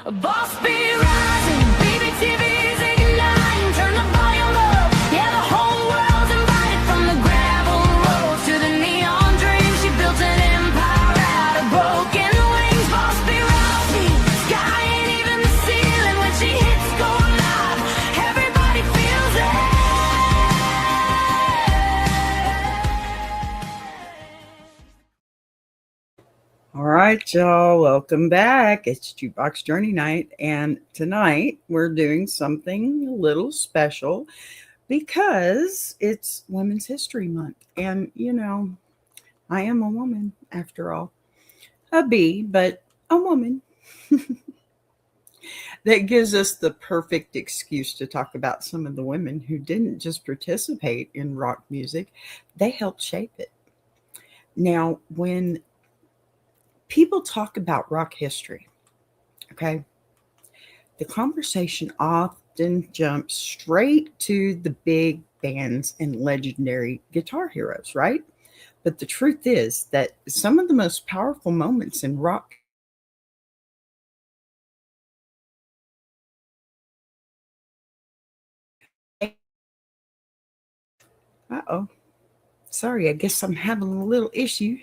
Boss be rising, BBTV's igniting, turn the volume up, yeah, the whole world's invited, from the gravel roads to the neon dreams, she built an empire out of broken wings. Boss be rising, sky ain't even the ceiling, when she hits go live, everybody feels it. All right, y'all, welcome back. It's Jukebox Journey night, and tonight we're doing something a little special because it's Women's History Month. And, you know, I am a woman after all. A bee, but a woman. That gives us the perfect excuse to talk about some of the women who didn't just participate in rock music, they helped shape it. Now, when people talk about rock history, okay, the conversation often jumps straight to the big bands and legendary guitar heroes, right? But the truth is that some of the most powerful moments in rock. Uh-oh. Sorry, I guess I'm having a little issue.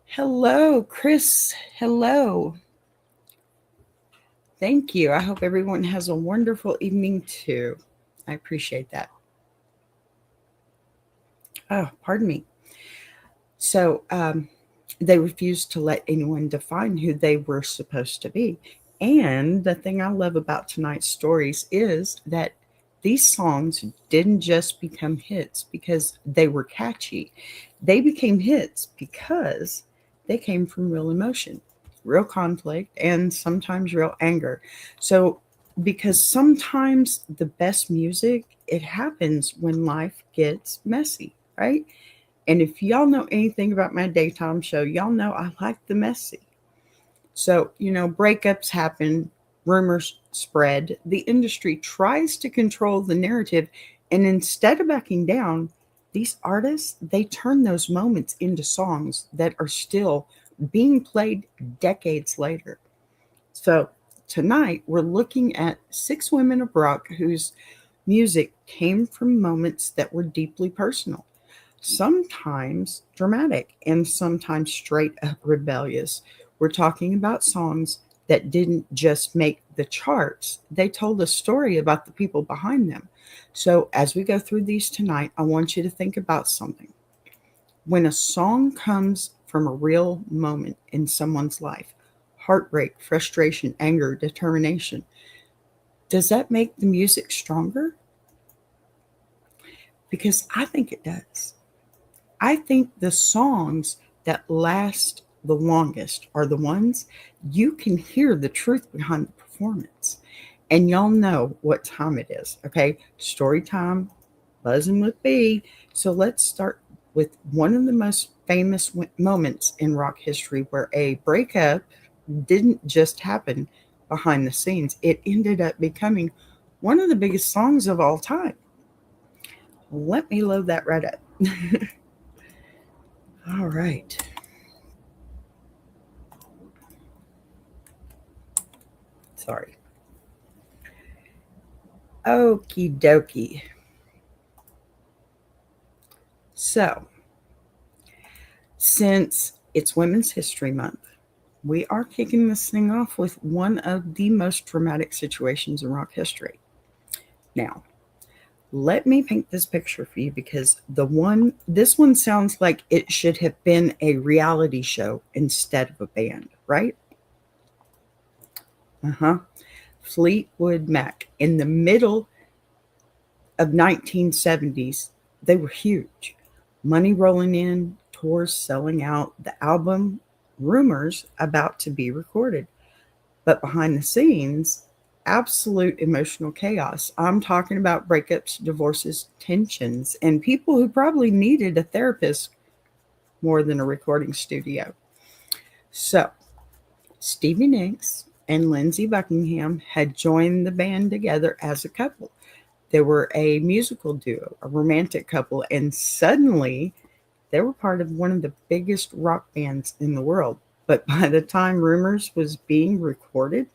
Hello, Chris. Hello. Thank you. I hope everyone has a wonderful evening too. I appreciate that. Oh, pardon me. So they refused to let anyone define who they were supposed to be. And the thing I love about tonight's stories is that these songs didn't just become hits because they were catchy. They became hits because they came from real emotion, real conflict, and sometimes real anger. So, because sometimes the best music, it happens when life gets messy, right? And if y'all know anything about my daytime show, y'all know I like the messy. So, you know, breakups happen, rumors spread, the industry tries to control the narrative, and instead of backing down, these artists, they turn those moments into songs that are still being played decades later. So, tonight we're looking at 6 women of rock whose music came from moments that were deeply personal, sometimes dramatic, and sometimes straight up rebellious. We're talking about songs that didn't just make the charts, they told a story about the people behind them. So, as we go through these tonight, I want you to think about something. When a song comes from a real moment in someone's life, heartbreak, frustration, anger, determination, does that make the music stronger? Because I think it does. I think the songs that last the longest are the ones you can hear the truth behind the performance. And y'all know what time it is, okay? Story time, buzzing with B. So let's start with one of the most famous moments in rock history where a breakup didn't just happen behind the scenes, it ended up becoming one of the biggest songs of all time. Let me load that right up. All right. Sorry. Okie dokie. So, since it's Women's History Month, we are kicking this thing off with one of the most dramatic situations in rock history. Now, let me paint this picture for you because this one sounds like it should have been a reality show instead of a band, right? Fleetwood Mac in the middle of 1970s, they were huge. Money rolling in, tours selling out, the album Rumors about to be recorded. But behind the scenes, absolute emotional chaos. I'm talking about breakups, divorces, tensions, and people who probably needed a therapist more than a recording studio. So, Stevie Nicks and Lindsey Buckingham had joined the band together as a couple. They were a musical duo, a romantic couple, and suddenly they were part of one of the biggest rock bands in the world. But by the time Rumors was being recorded,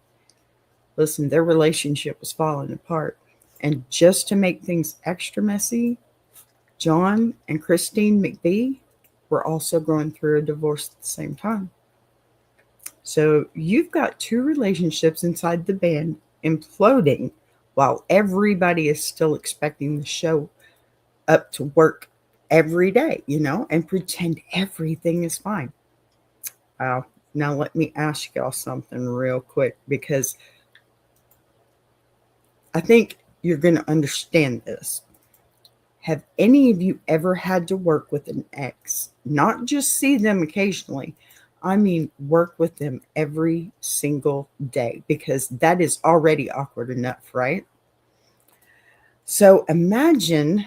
Listen, their relationship was falling apart. And just to make things extra messy, John and Christine McVie were also going through a divorce at the same time. So you've got two relationships inside the band imploding while everybody is still expecting the show up to work every day, and pretend everything is fine. Wow. Now let me ask y'all something real quick because I think you're going to understand this. Have any of you ever had to work with an ex? Not just see them occasionally. I mean, work with them every single day because that is already awkward enough, right? So imagine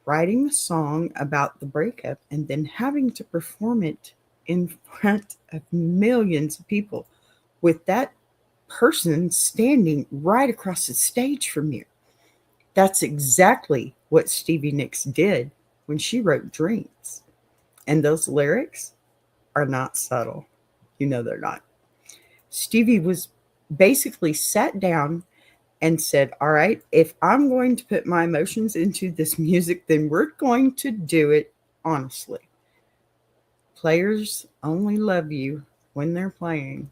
writing a song about the breakup and then having to perform it in front of millions of people with that person standing right across the stage from you. That's exactly what Stevie Nicks did when she wrote Dreams. And those lyrics are not subtle. You know they're not. Stevie was basically sat down and said, all right, if I'm going to put my emotions into this music, then we're going to do it honestly. Players only love you when they're playing.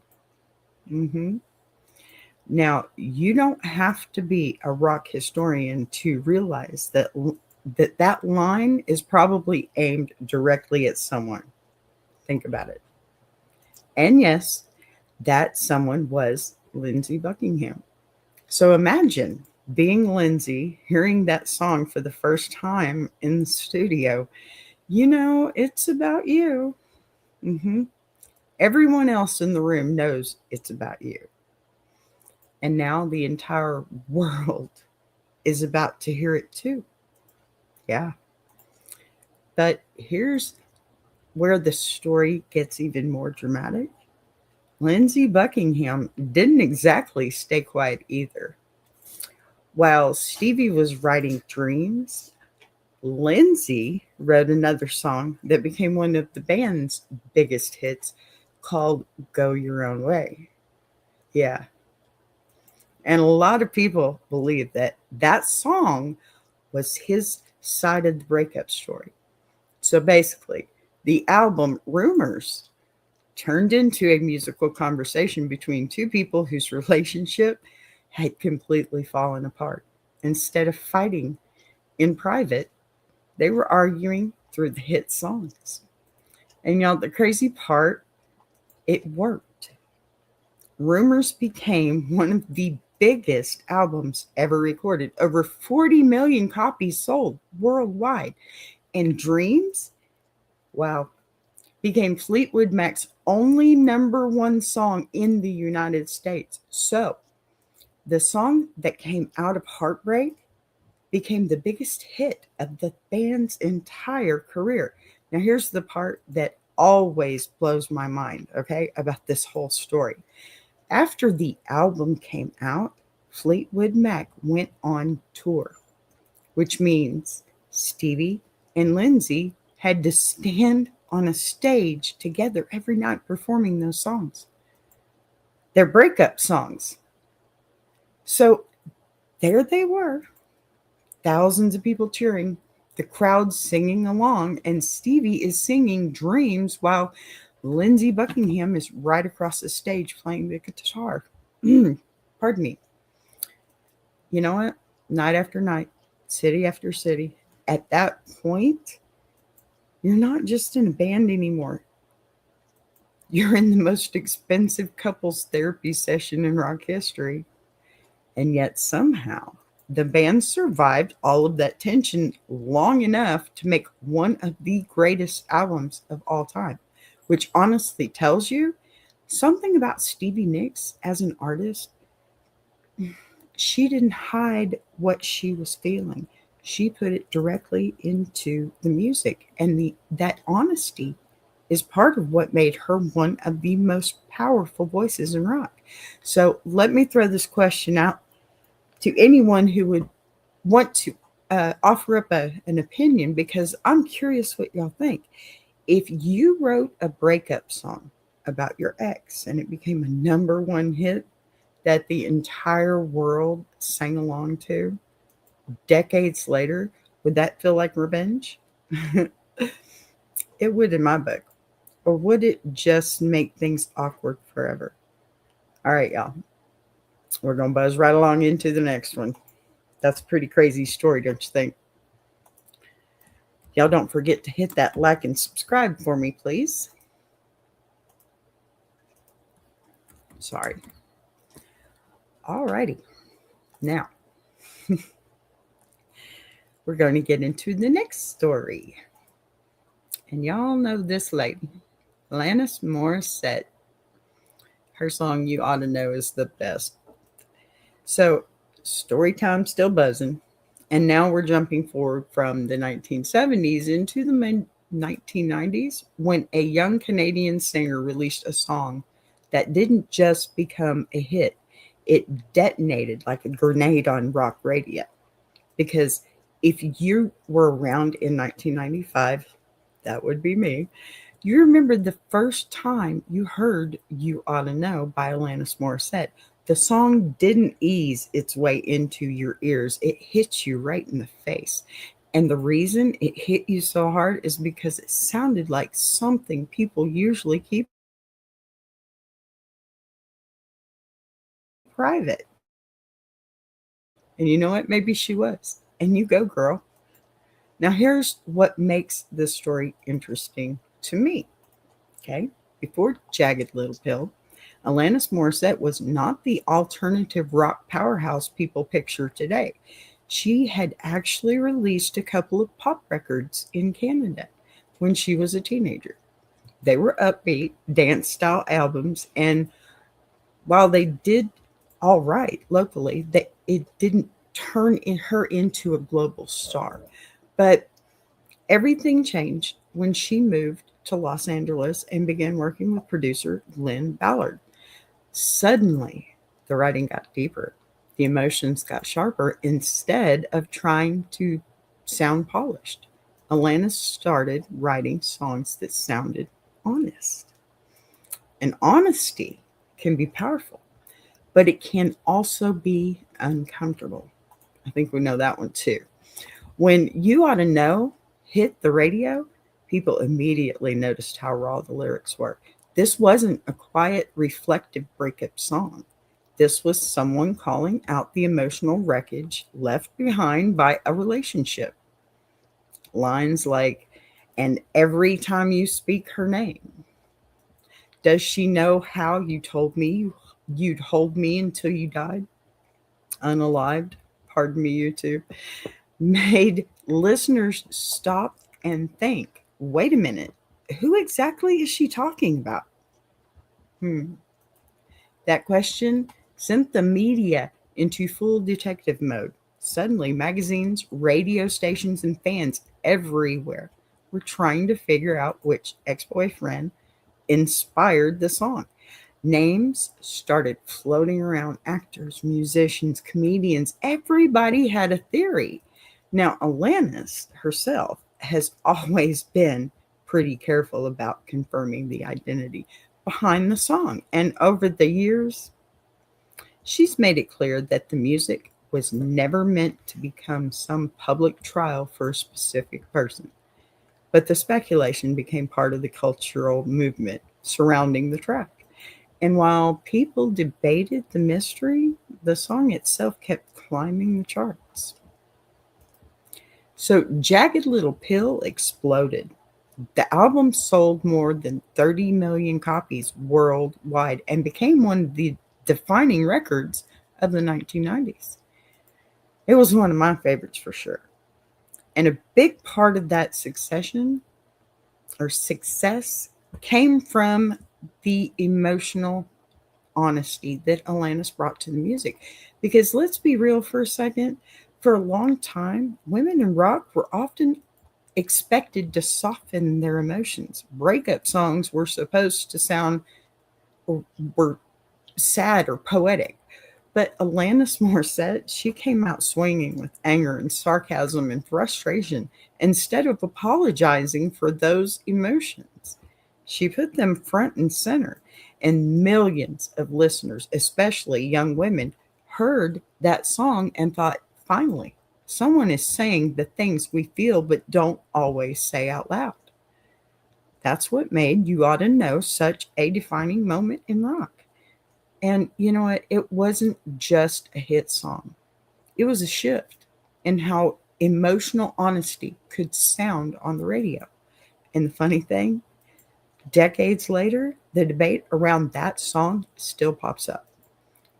Now, you don't have to be a rock historian to realize that line is probably aimed directly at someone. Think about it. And yes, that someone was Lindsey Buckingham. So imagine being Lindsey, hearing that song for the first time in the studio. It's about you. Everyone else in the room knows it's about you. And now the entire world is about to hear it too. Yeah. But here's where the story gets even more dramatic. Lindsey Buckingham didn't exactly stay quiet either. While Stevie was writing Dreams, Lindsey wrote another song that became one of the band's biggest hits called Go Your Own Way. Yeah. And a lot of people believe that song was his side of the breakup story. So basically, the album Rumors turned into a musical conversation between two people whose relationship had completely fallen apart. Instead of fighting in private, they were arguing through the hit songs. And y'all, the crazy part, it worked. Rumors became one of the biggest albums ever recorded. Over 40 million copies sold worldwide. And Dreams, wow, became Fleetwood Mac's only number one song in the United States. So, the song that came out of heartbreak became the biggest hit of the band's entire career. Now, here's the part that always blows my mind, okay, about this whole story. After the album came out, Fleetwood Mac went on tour, which means Stevie and Lindsey had to stand on a stage together every night performing those songs. Their breakup songs. So there they were, thousands of people cheering, the crowd singing along, and Stevie is singing Dreams while Lindsey Buckingham is right across the stage playing the guitar. Pardon me. You know what? Night after night, city after city. At that point, you're not just in a band anymore. You're in the most expensive couples therapy session in rock history. And yet somehow the band survived all of that tension long enough to make one of the greatest albums of all time, which honestly tells you something about Stevie Nicks as an artist. She didn't hide what she was feeling. She put it directly into the music. And that honesty is part of what made her one of the most powerful voices in rock. So let me throw this question out to anyone who would want to offer up an opinion, because I'm curious what y'all think. If you wrote a breakup song about your ex and it became a number one hit, that the entire world sang along to decades later, would that feel like revenge? It would in my book. Or would it just make things awkward forever? All right, y'all. We're going to buzz right along into the next one. That's a pretty crazy story, don't you think? Y'all don't forget to hit that like and subscribe for me, please. Sorry. All righty. Now, we're going to get into the next story. And y'all know this lady, Alanis Morissette. Her song You Oughta Know is the best. So, story time still buzzing. And now we're jumping forward from the 1970s into the 1990s when a young Canadian singer released a song that didn't just become a hit, it detonated like a grenade on rock radio. Because if you were around in 1995, that would be me, you remember the first time you heard You Oughta Know by Alanis Morissette. The song didn't ease its way into your ears. It hit you right in the face. And the reason it hit you so hard is because it sounded like something people usually keep private. And you know what? Maybe she was. And you go, girl. Now, here's what makes this story interesting to me. Okay? Before Jagged Little Pill, Alanis Morissette was not the alternative rock powerhouse people picture today. She had actually released a couple of pop records in Canada when she was a teenager. They were upbeat, dance style albums, and while they did all right locally, it didn't turn her into a global star. But everything changed when she moved to Los Angeles and began working with producer Glenn Ballard. Suddenly, the writing got deeper. The emotions got sharper instead of trying to sound polished. Alanis started writing songs that sounded honest. And honesty can be powerful, but it can also be uncomfortable. I think we know that one too. When You Oughta Know hit the radio, people immediately noticed how raw the lyrics were. This wasn't a quiet, reflective breakup song. This was someone calling out the emotional wreckage left behind by a relationship. Lines like, and every time you speak her name, does she know how you told me you'd hold me until you died? Unalived, pardon me, you two, made listeners stop and think, wait a minute, who exactly is she talking about? That question sent the media into full detective mode. Suddenly, magazines, radio stations, and fans everywhere were trying to figure out which ex-boyfriend inspired the song. Names started floating around: actors, musicians, comedians. Everybody had a theory. Now, Alanis herself has always been pretty careful about confirming the identity behind the song. And over the years, she's made it clear that the music was never meant to become some public trial for a specific person. But the speculation became part of the cultural movement surrounding the track. And while people debated the mystery, the song itself kept climbing the charts. So Jagged Little Pill exploded. The album sold more than 30 million copies worldwide and became one of the defining records of the 1990s. It was one of my favorites for sure. And a big part of that success came from the emotional honesty that Alanis brought to the music. Because let's be real for a second, for a long time, women in rock were often expected to soften their emotions. Breakup songs were supposed to sound or were sad or poetic. But Alanis Morissette, she came out swinging with anger and sarcasm and frustration instead of apologizing for those emotions. She put them front and center, and millions of listeners, especially young women, heard that song and thought, finally, someone is saying the things we feel but don't always say out loud. That's what made You Oughta Know such a defining moment in rock. And you know what? It wasn't just a hit song, it was a shift in how emotional honesty could sound on the radio. And the funny thing, decades later, the debate around that song still pops up.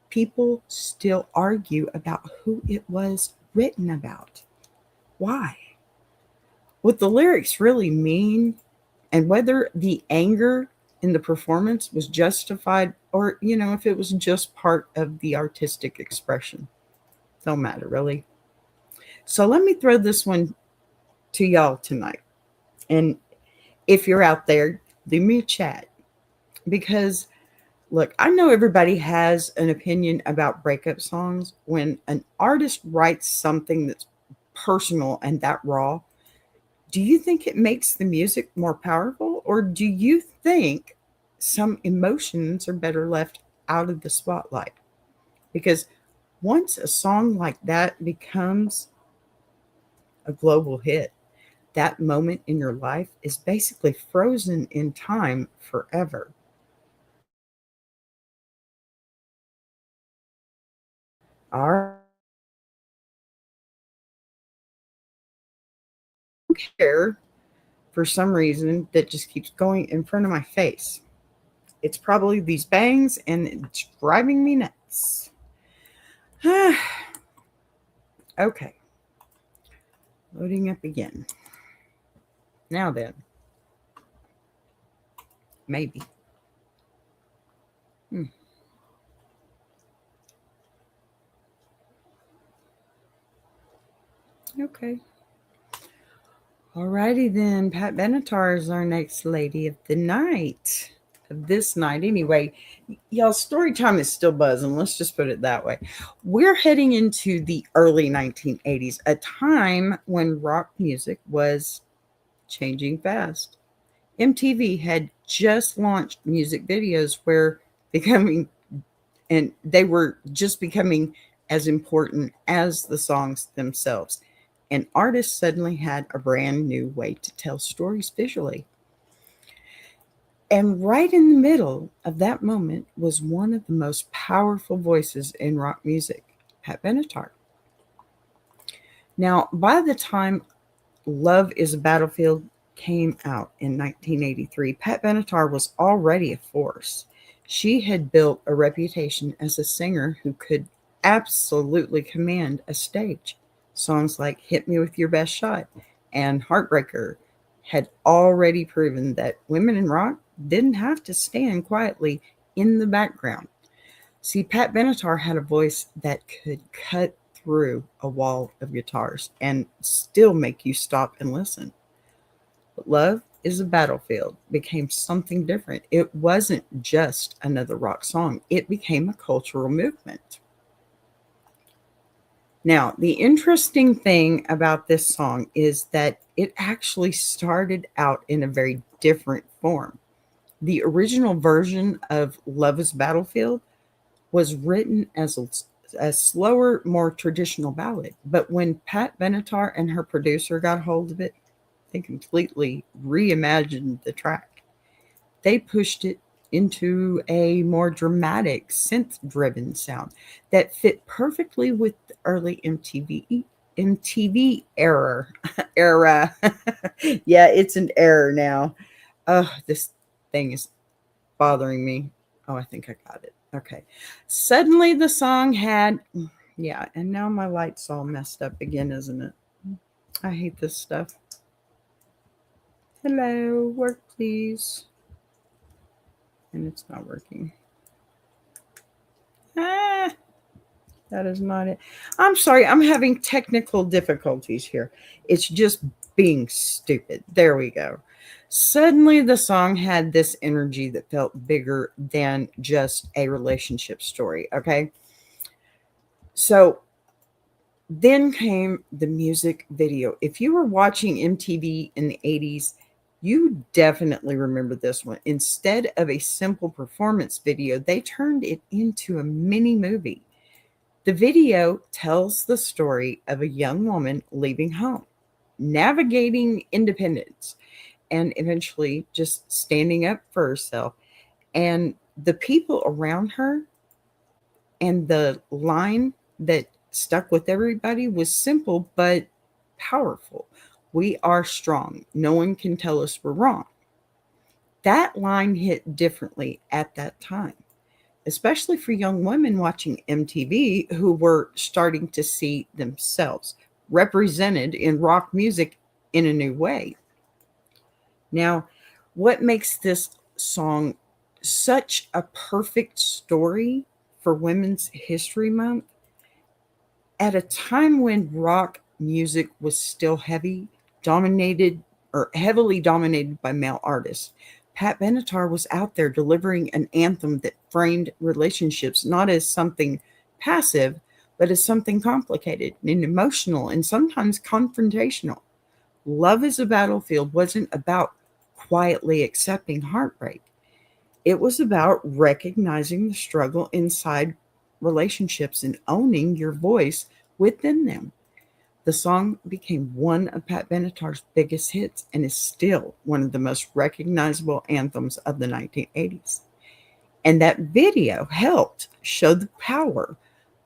People still argue about who it was written about. Why? What the lyrics really mean, and whether the anger in the performance was justified or, if it was just part of the artistic expression. Don't matter, really. So let me throw this one to y'all tonight. And if you're out there, leave me a chat. Because, look, I know everybody has an opinion about breakup songs. When an artist writes something that's personal and that raw, do you think it makes the music more powerful? Or do you think some emotions are better left out of the spotlight? Because once a song like that becomes a global hit, that moment in your life is basically frozen in time forever. Our hair, for some reason, that just keeps going in front of my face. It's probably these bangs and it's driving me nuts. Okay, loading up again. Now then, maybe. Hmm. Okay. Alrighty then. Pat Benatar is our next lady of the night. Of this night, anyway. Y'all, story time is still buzzing. Let's just put it that way. We're heading into the early 1980s, a time when rock music was changing fast. MTV had just launched music videos where becoming and they were just becoming as important as the songs themselves. And artists suddenly had a brand new way to tell stories visually. And right in the middle of that moment was one of the most powerful voices in rock music, Pat Benatar. Now, by the time Love is a Battlefield came out in 1983, Pat Benatar was already a force. She had built a reputation as a singer who could absolutely command a stage. Songs like Hit Me With Your Best Shot and Heartbreaker had already proven that women in rock didn't have to stand quietly in the background. See, Pat Benatar had a voice that could cut through a wall of guitars and still make you stop and listen. But Love is a Battlefield became something different. It wasn't just another rock song, it became a cultural movement. Now, the interesting thing about this song is that it actually started out in a very different form. The original version of Love is Battlefield was written as a slower, more traditional ballad. But when Pat Benatar and her producer got hold of it, they completely reimagined the track. They pushed it into a more dramatic, synth driven sound that fit perfectly with the early MTV era. Yeah, it's an error now. Oh, this thing is bothering me. Oh, I think I got it. Okay. Suddenly the song had, yeah, and now my light's all messed up again, isn't it? I hate this stuff. Hello, work please. And it's not working. Ah, that is not it. I'm sorry, I'm having technical difficulties here. It's just being stupid. There we go. Suddenly, the song had this energy that felt bigger than just a relationship story. Okay. So then came the music video. If you were watching MTV in the 80s, You definitely remember this one. Instead of a simple performance video, they turned it into a mini movie. The video tells the story of a young woman leaving home, navigating independence, and eventually just standing up for herself. And the people around her, and the line that stuck with everybody was simple but powerful. We are strong. No one can tell us we're wrong. That line hit differently at that time, especially for young women watching MTV who were starting to see themselves represented in rock music in a new way. Now, what makes this song such a perfect story for Women's History Month? At a time when rock music was still heavily dominated by male artists, Pat Benatar was out there delivering an anthem that framed relationships not as something passive, but as something complicated and emotional and sometimes confrontational. Love is a Battlefield wasn't about quietly accepting heartbreak. It was about recognizing the struggle inside relationships and owning your voice within them. The song became one of Pat Benatar's biggest hits and is still one of the most recognizable anthems of the 1980s. And that video helped show the power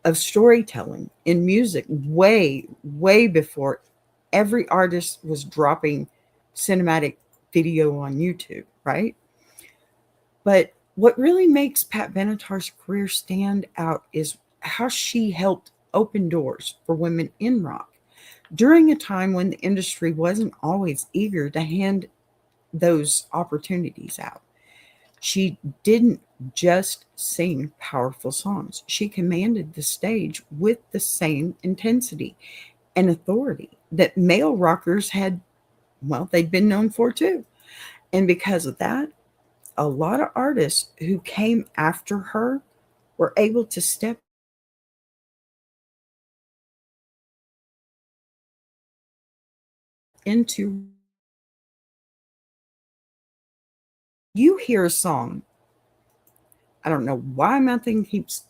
of storytelling in music way, way before every artist was dropping cinematic video on YouTube, right? But what really makes Pat Benatar's career stand out is how she helped open doors for women in rock during a time when the industry wasn't always eager to hand those opportunities out. She didn't just sing powerful songs. She commanded the stage with the same intensity and authority that male rockers had, well, they'd been known for too. And because of that, a lot of artists who came after her were able to step into. You hear a song. I don't know why my thing keeps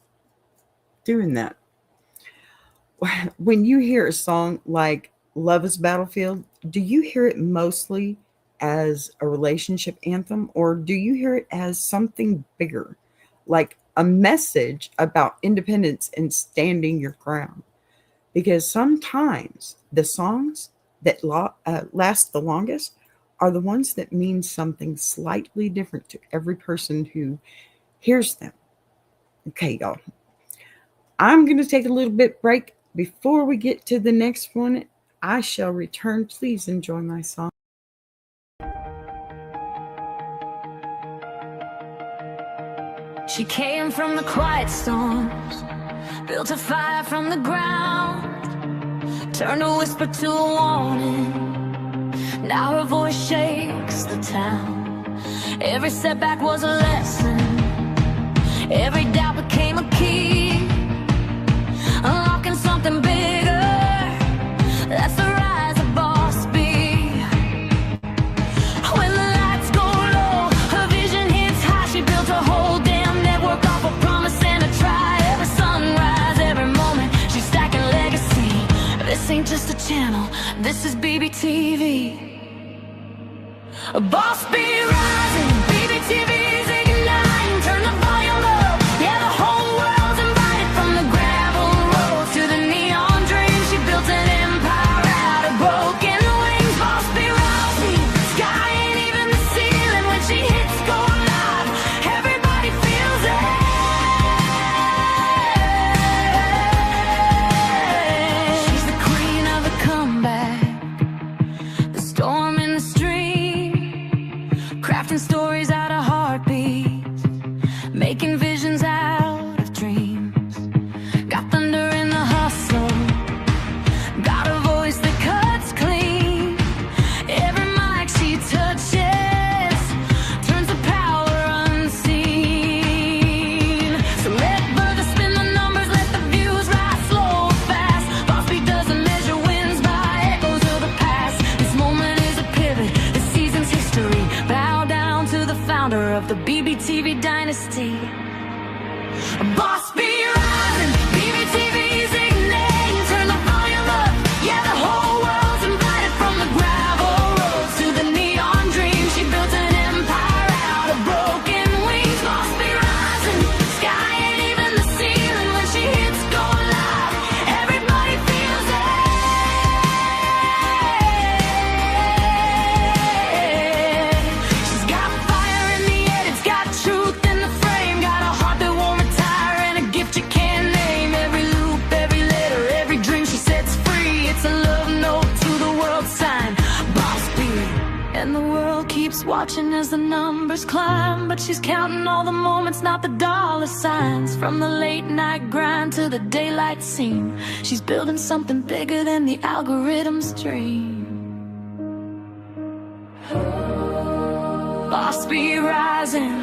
doing that. When you hear a song like Love is Battlefield, do you hear it mostly as a relationship anthem, or do you hear it as something bigger, like a message about independence and standing your ground? Because sometimes the songs that last the longest are the ones that mean something slightly different to every person who hears them. Okay, y'all. I'm going to take a little bit break. Before we get to the next one, I shall return. Please enjoy my song. She came from the quiet storms, built a fire from the ground, turned a whisper to a warning. Now her voice shakes the town. Every setback was a lesson, every doubt became a key, unlocking something bigger. That's the rise of Boss B. When the lights go low, her vision hits high. She built a whole damn network off a promise and a try. Every sunrise, every moment, she's stacking legacy. This ain't just a channel, this is BBTV. A Boss B rising, BBTV's igniting. Turn the volume up, yeah, the whole world's invited. From the gravel roads to the neon dreams, she built an empire out of broken wings. Boss B rising, sky ain't even the ceiling. When she hits go live, everybody feels it. She's the queen of the comeback, the storm in the stream, crafting stories dynasty. Boss be rising, BBTV's igniting. Turn the volume up, yeah, the whole world's invited. From the gravel roads to the neon dreams, she built an empire out of broken wings. Boss be rising, sky ain't even the ceiling. When she hits go live, everybody feels it. She's got fire in the head, it's got truth in the frame. Got a heart that won't retire and a gift you can't name. Every loop, every letter, every dream she sets free. It's a love note to the world sign. Boss B. And the world keeps watching as the numbers climb, but she's counting all the moments, not the dollar signs. From the late night grind to the daylight scene, she's building something bigger than the algorithm's dream. Boss be rising,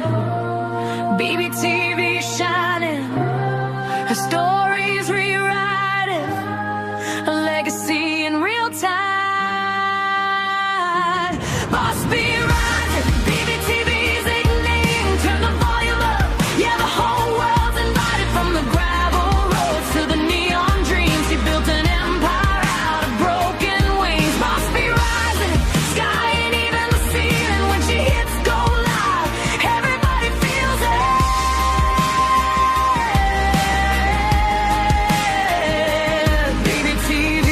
BBTV shining. Her story's rewriting a legacy in real time. Boss be rising, BBTV's igniting. Turn the volume up, yeah, the whole world's invited. From the gravel roads to the neon dreams, she built an empire out of broken wings. Boss be rising, sky ain't even the ceiling. When she hits go live, everybody feels it. BBTV,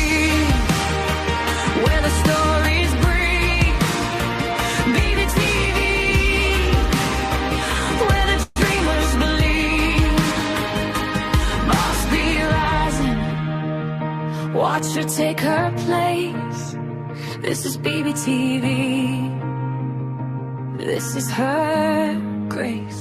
where the stories breathe. BBTV, where the dreamers believe. Boss be rising, watch her take her place. This is BBTV, this is her grace.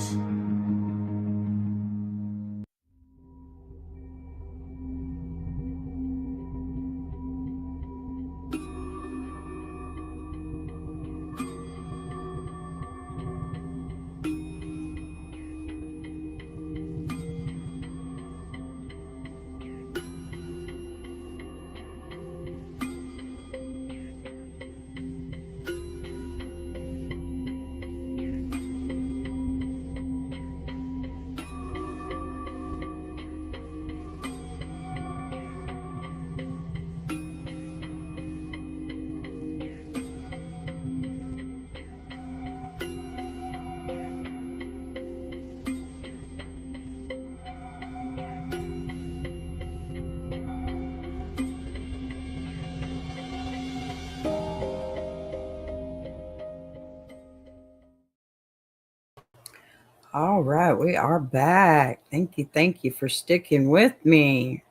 All right, we are back. Thank you for sticking with me.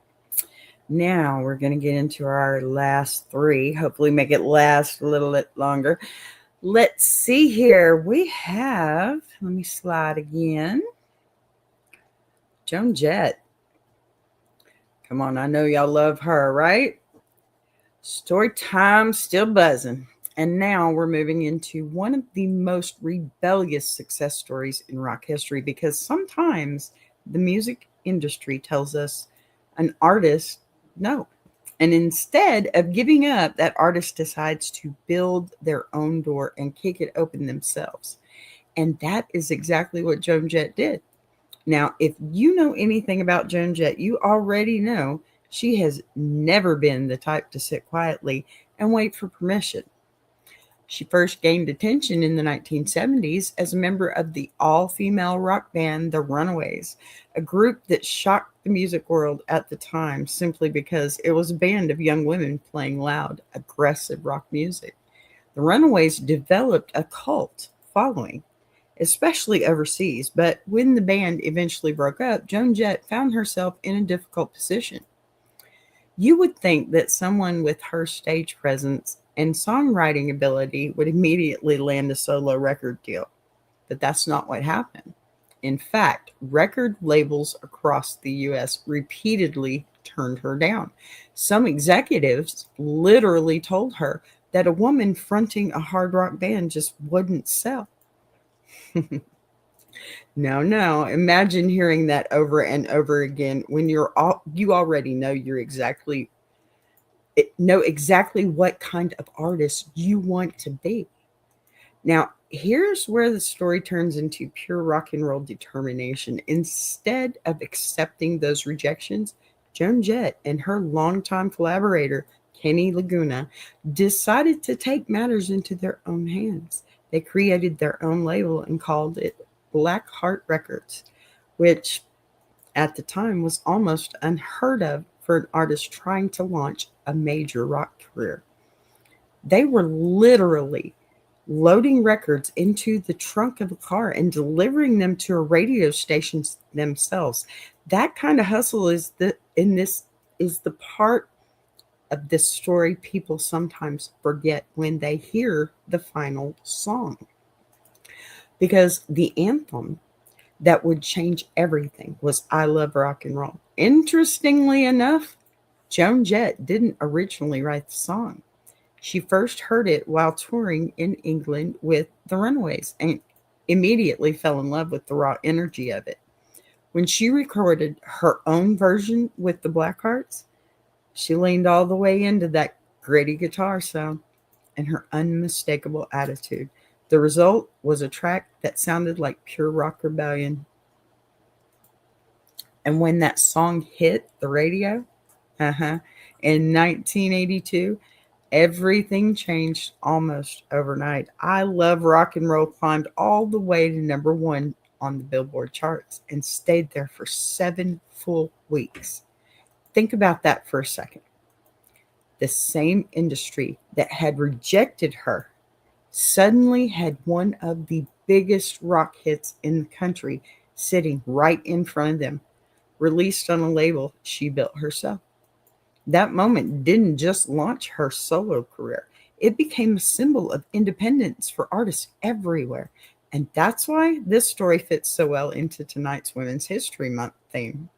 Now we're going to get into our last three. Hopefully, make it last a little bit longer. Let's see here. We have, let me slide again. Joan Jett. Come on, I know y'all love her, right? Story time, still buzzing. And now we're moving into one of the most rebellious success stories in rock history, because sometimes the music industry tells us an artist no. And instead of giving up, that artist decides to build their own door and kick it open themselves. And that is exactly what Joan Jett did. Now, if you know anything about Joan Jett, you already know she has never been the type to sit quietly and wait for permission. She first gained attention in the 1970s as a member of the all-female rock band The Runaways, a group that shocked the music world at the time simply because it was a band of young women playing loud, aggressive rock music. The Runaways developed a cult following, especially overseas, but when the band eventually broke up, Joan Jett found herself in a difficult position. You would think that someone with her stage presence and songwriting ability would immediately land a solo record deal, but that's not what happened. In fact, record labels across the US repeatedly turned her down. Some executives literally told her that a woman fronting a hard rock band just wouldn't sell. No. Imagine hearing that over and over again when you already know know exactly what kind of artist you want to be. Now, Here's where the story turns into pure rock and roll determination. Instead of accepting those rejections, Joan Jett and her longtime collaborator, Kenny Laguna, decided to take matters into their own hands. They created their own label and called it Black Heart Records, which at the time was almost unheard of for an artist trying to launch a major rock career. They were literally loading records into the trunk of a car and delivering them to a radio stations themselves. That kind of hustle is the in this is the part of this story people sometimes forget when they hear the final song. Because the anthem that would change everything was I Love Rock and Roll. Interestingly enough, Joan Jett didn't originally write the song. She first heard it while touring in England with the Runaways and immediately fell in love with the raw energy of it. When she recorded her own version with the Blackhearts, she leaned all the way into that gritty guitar sound and her unmistakable attitude. The result was a track that sounded like pure rock rebellion. And when that song hit the radio, in 1982, everything changed almost overnight. I Love Rock and Roll climbed all the way to number one on the Billboard charts and stayed there for 7 full weeks. Think about that for a second. The same industry that had rejected her suddenly had one of the biggest rock hits in the country sitting right in front of them, released on a label she built herself. That moment didn't just launch her solo career, it became a symbol of independence for artists everywhere. And that's why this story fits so well into tonight's Women's History Month theme.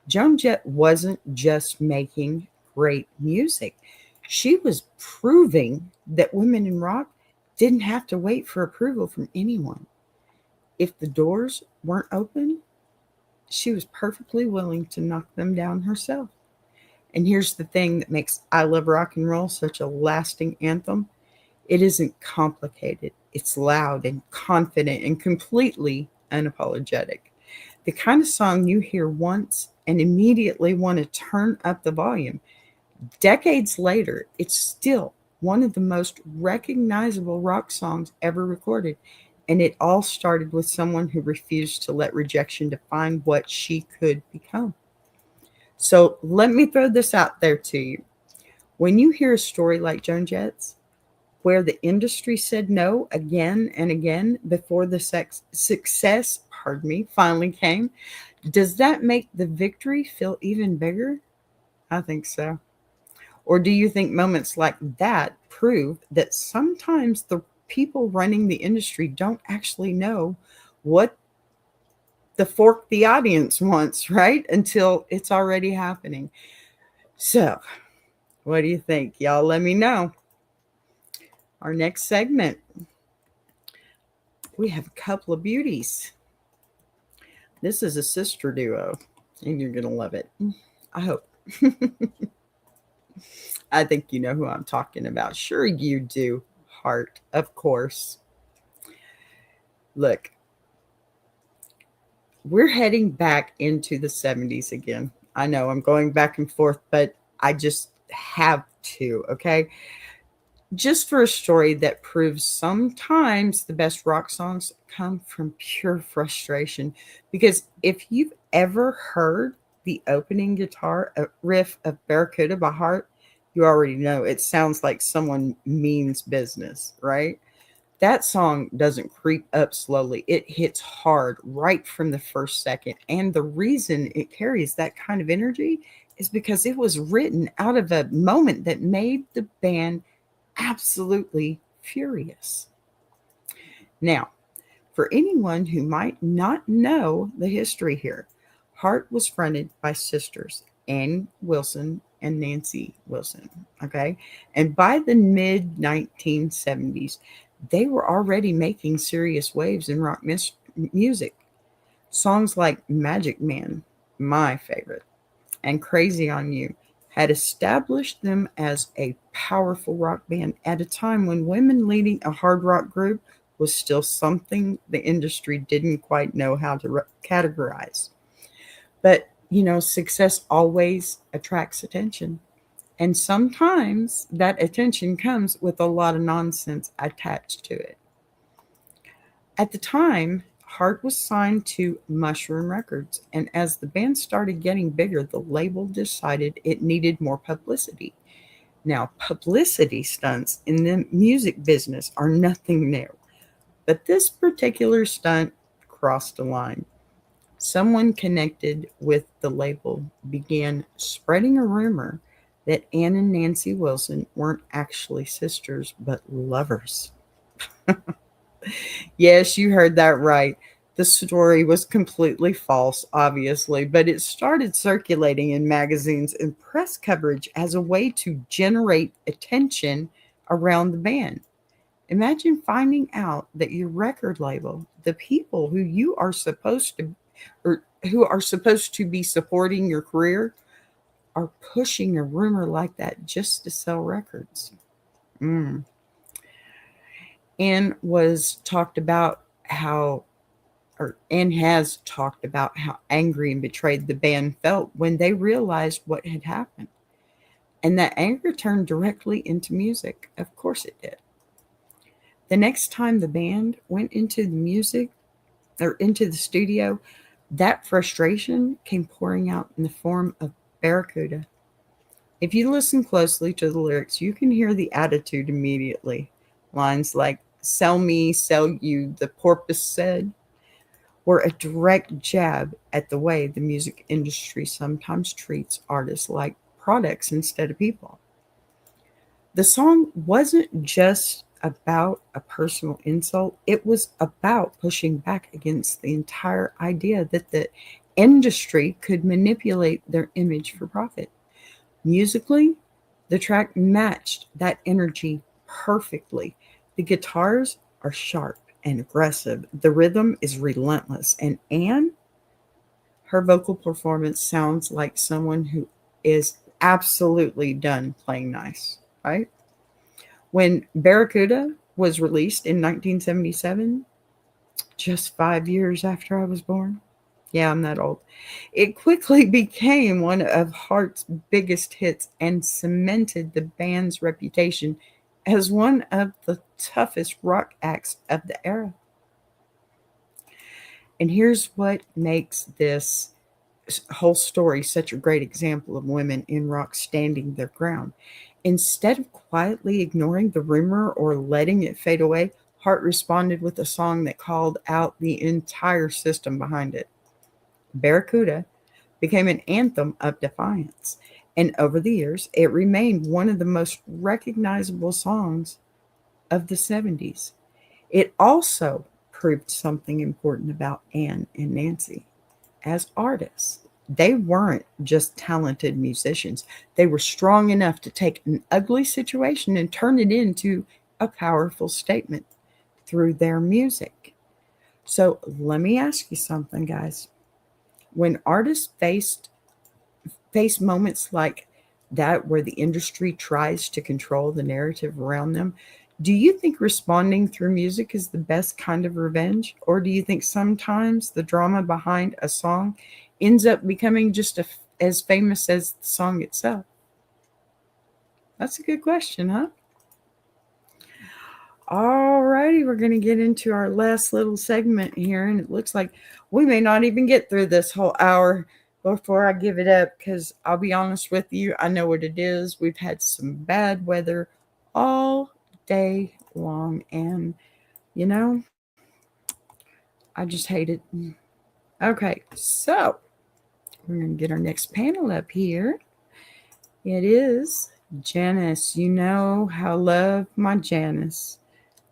Joan Jett wasn't just making great music, she was proving that women in rock didn't have to wait for approval from anyone. If the doors weren't open, she was perfectly willing to knock them down herself. And here's the thing that makes I Love Rock and Roll such a lasting anthem. It isn't complicated. It's loud and confident and completely unapologetic. The kind of song you hear once and immediately want to turn up the volume. Decades later, it's still one of the most recognizable rock songs ever recorded. And it all started with someone who refused to let rejection define what she could become. So let me throw this out there to you. When you hear a story like Joan Jett's, where the industry said no again and again before the success, finally came, does that make the victory feel even bigger? I think so. Or do you think moments like that prove that sometimes the people running the industry don't actually know what the fork the audience wants, right? Until it's already happening. So, what do you think? Y'all let me know. Our next segment, we have a couple of beauties. This is a sister duo, and you're going to love it. I hope. I think you know who I'm talking about. Sure you do, Heart, of course. Look, we're heading back into the 70s again. I know I'm going back and forth, but I just have to, okay? Just for a story that proves sometimes the best rock songs come from pure frustration. Because if you've ever heard the opening guitar riff of Barracuda by Heart, you already know it sounds like someone means business, right? That song doesn't creep up slowly. It hits hard right from the first second. And the reason it carries that kind of energy is because it was written out of a moment that made the band absolutely furious. Now, for anyone who might not know the history here, Heart was fronted by sisters Ann Wilson and Nancy Wilson, okay? And by the mid 1970s, they were already making serious waves in rock music. Songs like Magic Man, my favorite, and Crazy on You had established them as a powerful rock band at a time when women leading a hard rock group was still something the industry didn't quite know how to categorize. But, success always attracts attention. And sometimes that attention comes with a lot of nonsense attached to it. At the time, Hart was signed to Mushroom Records, and as the band started getting bigger, the label decided it needed more publicity. Now, publicity stunts in the music business are nothing new, but this particular stunt crossed a line. Someone connected with the label began spreading a rumor that Ann and Nancy Wilson weren't actually sisters, but lovers. Yes, you heard that right. The story was completely false, obviously, but it started circulating in magazines and press coverage as a way to generate attention around the band. Imagine finding out that your record label, the people who you are supposed to or who are supposed to be supporting your career, are pushing a rumor like that just to sell records. Mm. And was talked about how and has talked about how angry and betrayed the band felt when they realized what had happened. And that anger turned directly into music. Of course it did. The next time the band went into the music or into the studio, that frustration came pouring out in the form of Barracuda. If you listen closely to the lyrics, you can hear the attitude immediately. Lines like, "Sell me, sell you," the porpoise said, were a direct jab at the way the music industry sometimes treats artists like products instead of people. The song wasn't just about a personal insult, it was about pushing back against the entire idea that the industry could manipulate their image for profit. Musically, the track matched that energy perfectly. The guitars are sharp and aggressive. The rhythm is relentless. And Anne, her vocal performance sounds like someone who is absolutely done playing nice, right? When Barracuda was released in 1977, just 5 years after I was born, yeah, I'm that old, it quickly became one of Hart's biggest hits and cemented the band's reputation as one of the toughest rock acts of the era. And here's what makes this whole story such a great example of women in rock standing their ground. Instead of quietly ignoring the rumor or letting it fade away, Hart responded with a song that called out the entire system behind it. Barracuda became an anthem of defiance, and over the years, it remained one of the most recognizable songs of the 70s. It also proved something important about Ann and Nancy as artists. They weren't just talented musicians, they were strong enough to take an ugly situation and turn it into a powerful statement through their music. So let me ask you something, guys. When artists face moments like that where the industry tries to control the narrative around them, do you think responding through music is the best kind of revenge? Or do you think sometimes the drama behind a song ends up becoming just as famous as the song itself? That's a good question, huh? All righty, we're going to get into our last little segment here, and it looks like we may not even get through this whole hour before I give it up, because I'll be honest with you, I know what it is. We've had some bad weather all day long, and you know, I just hate it. Okay, so we're going to get our next panel up here. It is Janice. You know how I love my Janice.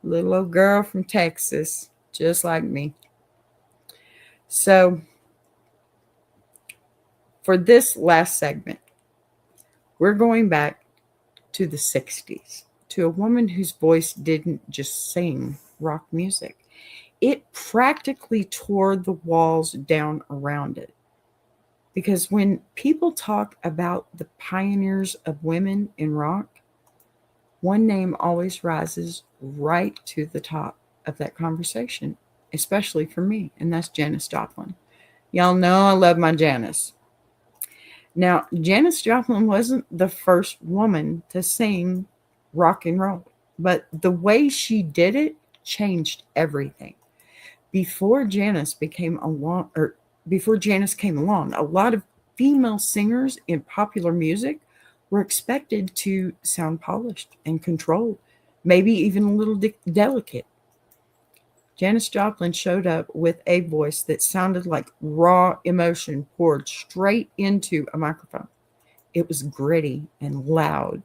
Little old girl from Texas, just like me. So, for this last segment, we're going back to the 60s, to a woman whose voice didn't just sing rock music. It practically tore the walls down around it. Because when people talk about the pioneers of women in rock, one name always rises right to the top. of that conversation, especially for me, and that's Janis Joplin. Y'all know I love my Janis. Now, Janis Joplin wasn't the first woman to sing rock and roll, but the way she did it changed everything. Before Janis became along, or before Janis came along, a lot of female singers in popular music were expected to sound polished and controlled, maybe even a little delicate. Janis Joplin showed up with a voice that sounded like raw emotion poured straight into a microphone. It was gritty and loud,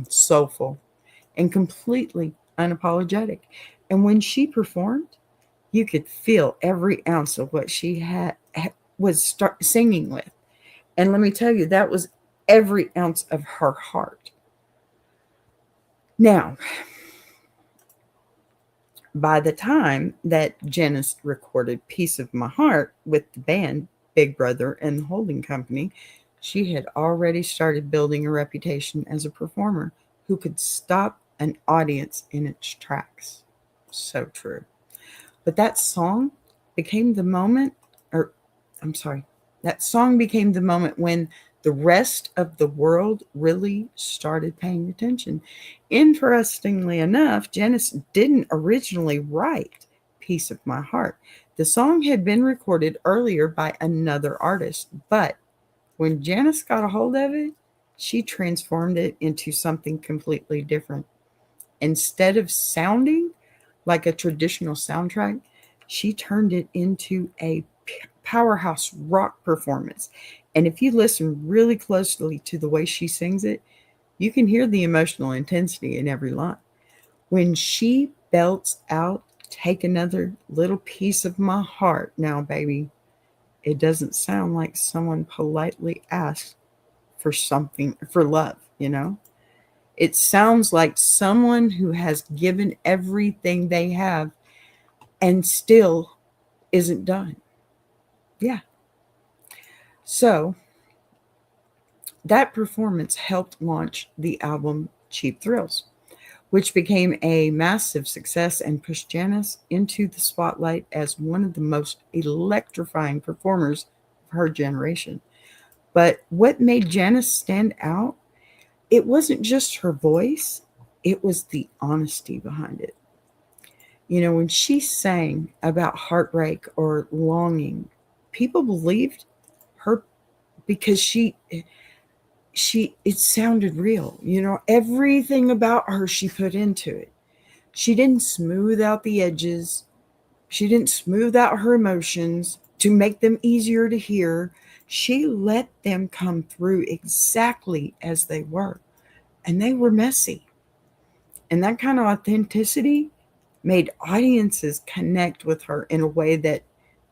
soulful, and completely unapologetic. And when she performed, you could feel every ounce of what she was singing with. And let me tell you, that was every ounce of her heart. Now, by the time that Janis recorded Piece of My Heart with the band Big Brother and the Holding Company, she had already started building a reputation as a performer who could stop an audience in its tracks. So true. But that song became the moment, or I'm sorry, that song became the moment when the rest of the world really started paying attention. Interestingly enough, Janis didn't originally write Piece of My Heart. The song had been recorded earlier by another artist, but when Janis got a hold of it, she transformed it into something completely different. Instead of sounding like a traditional soundtrack, she turned it into a powerhouse rock performance. And if you listen really closely to the way she sings it, you can hear the emotional intensity in every line. When she belts out, "Take another little piece of my heart now, baby," it doesn't sound like someone politely asked for something, for love, you know? It sounds like someone who has given everything they have and still isn't done. Yeah. So that performance helped launch the album Cheap Thrills, which became a massive success and pushed Janis into the spotlight as one of the most electrifying performers of her generation. But what made Janis stand out, it wasn't just her voice, it was the honesty behind it. You know, when she sang about heartbreak or longing, people believed her because she it sounded real. You know, everything about her she put into it. She didn't smooth out the edges. She didn't smooth out her emotions to make them easier to hear. She let them come through exactly as they were. And they were messy. And that kind of authenticity made audiences connect with her in a way that,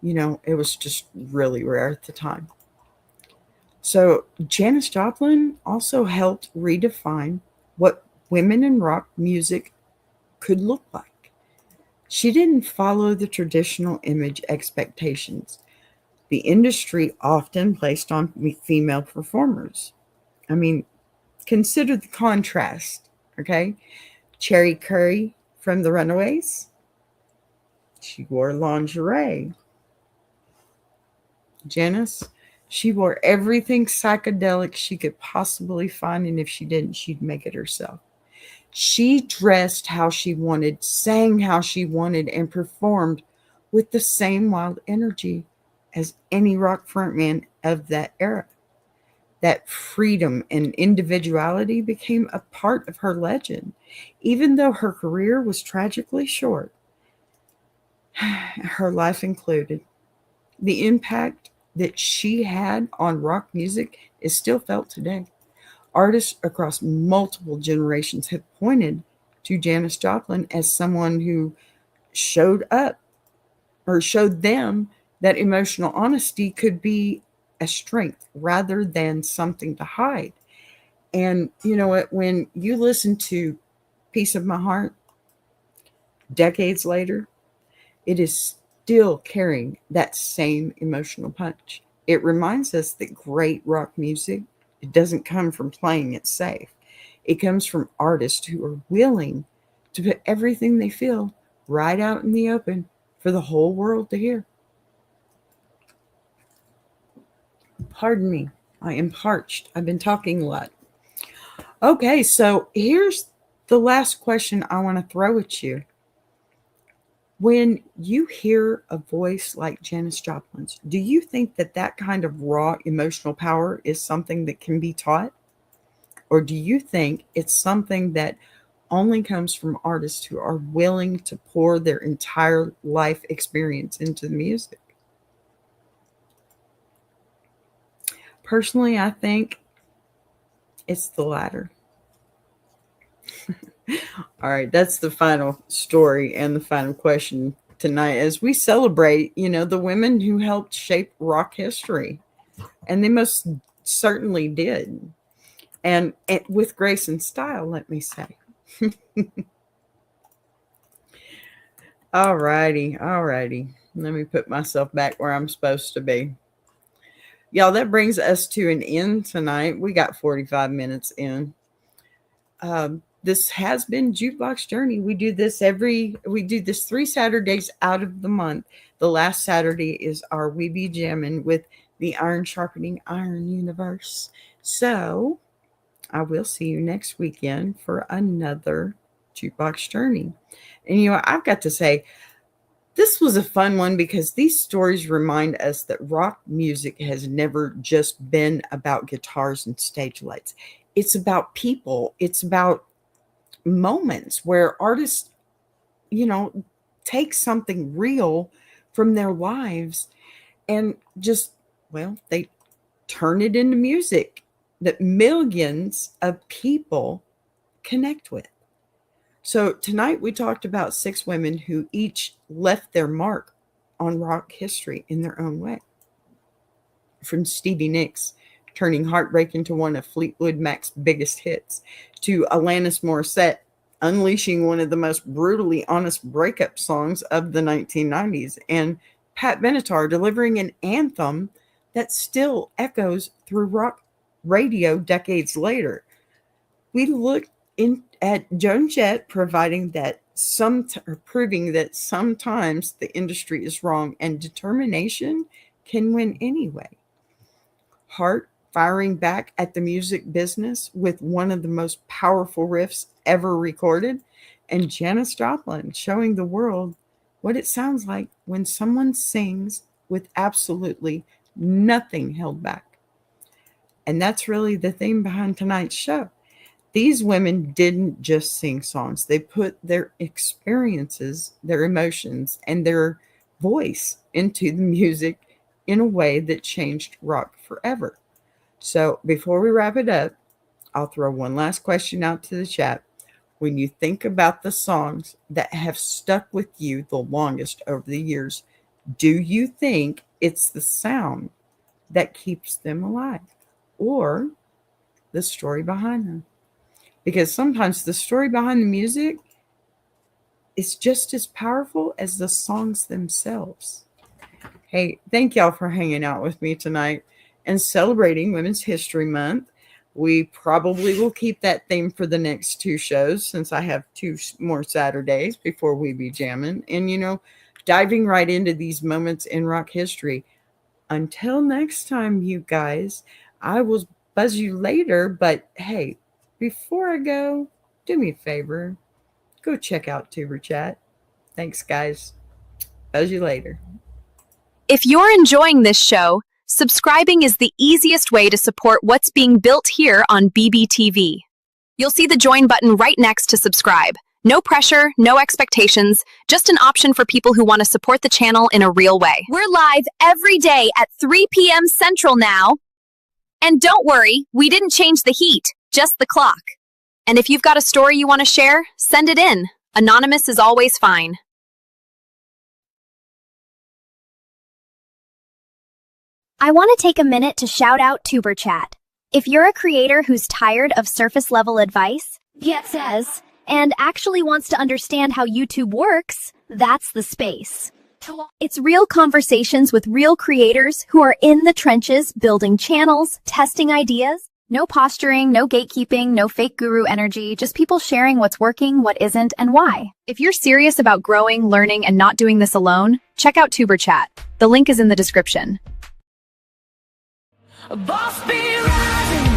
you know, it was just really rare at the time. So Janis Joplin also helped redefine what women in rock music could look like. She didn't follow the traditional image expectations the industry often placed on female performers. I mean, consider the contrast, okay? Cherry Curry from the Runaways, she wore lingerie. Janis, she wore everything psychedelic she could possibly find, and if she didn't, she'd make it herself. She dressed how she wanted, sang how she wanted, and performed with the same wild energy as any rock frontman of that era. That freedom and individuality became a part of her legend. Even though her career was tragically short, her life included, the impact that she had on rock music is still felt today. Artists across multiple generations have pointed to Janis Joplin as someone who showed up or showed them that emotional honesty could be a strength rather than something to hide. And you know what? When you listen to Piece of My Heart decades later, it is still carrying that same emotional punch. It reminds us that great rock music, it doesn't come from playing it safe. It comes from artists who are willing to put everything they feel right out in the open for the whole world to hear. Pardon me, I am parched. I've been talking a lot. Okay, so here's the last question I want to throw at you. When you hear a voice like Janis Joplin's, do you think that that kind of raw emotional power is something that can be taught? Or do you think it's something that only comes from artists who are willing to pour their entire life experience into the music? Personally, I think it's the latter. All right, that's the final story and the final question tonight as we celebrate, the women who helped shape rock history. And they most certainly did. And with grace and style, let me say. All righty. Let me put myself back where I'm supposed to be. Y'all, that brings us to an end tonight. We got 45 minutes in. This has been Jukebox Journey. We do this 3 Saturdays out of the month. The last Saturday is our We Be Jammin' with the Iron Sharpening Iron universe. So I will see you next weekend for another Jukebox Journey. And I've got to say, this was a fun one because these stories remind us that rock music has never just been about guitars and stage lights. It's about people. It's about moments where artists, take something real from their lives and they turn it into music that millions of people connect with. So tonight we talked about 6 women who each left their mark on rock history in their own way. From Stevie Nicks turning Heartbreak into one of Fleetwood Mac's biggest hits, to Alanis Morissette unleashing one of the most brutally honest breakup songs of the 1990s, and Pat Benatar delivering an anthem that still echoes through rock radio decades later. We looked at Joan Jett proving that sometimes the industry is wrong and determination can win anyway. Heart firing back at the music business with one of the most powerful riffs ever recorded, and Janis Joplin showing the world what it sounds like when someone sings with absolutely nothing held back. And that's really the theme behind tonight's show. These women didn't just sing songs. They put their experiences, their emotions, and their voice into the music in a way that changed rock forever. So before we wrap it up, I'll throw one last question out to the chat. When you think about the songs that have stuck with you the longest over the years, do you think it's the sound that keeps them alive or the story behind them? Because sometimes the story behind the music is just as powerful as the songs themselves. Hey, thank y'all for hanging out with me tonight and celebrating Women's History Month. We probably will keep that theme for the next 2 shows since I have 2 more Saturdays before We Be Jammin'. And, diving right into these moments in rock history. Until next time, you guys, I will buzz you later. But hey, before I go, do me a favor. Go check out Tuber Chat. Thanks, guys. Buzz you later. If you're enjoying this show, subscribing is the easiest way to support what's being built here on BBTV. You'll see the join button right next to subscribe. No pressure, no expectations, just an option for people who want to support the channel in a real way. We're live every day at 3 p.m. Central now. And don't worry, we didn't change the heat, just the clock. And if you've got a story you want to share, send it in. Anonymous is always fine. I want to take a minute to shout out Tuber Chat. If you're a creator who's tired of surface-level advice, and actually wants to understand how YouTube works, that's the space. It's real conversations with real creators who are in the trenches building channels, testing ideas, No posturing, no gatekeeping, no fake guru energy, just people sharing what's working, what isn't, and why. If you're serious about growing, learning, and not doing this alone, check out Tuber Chat. The link is in the description. A boss be rising.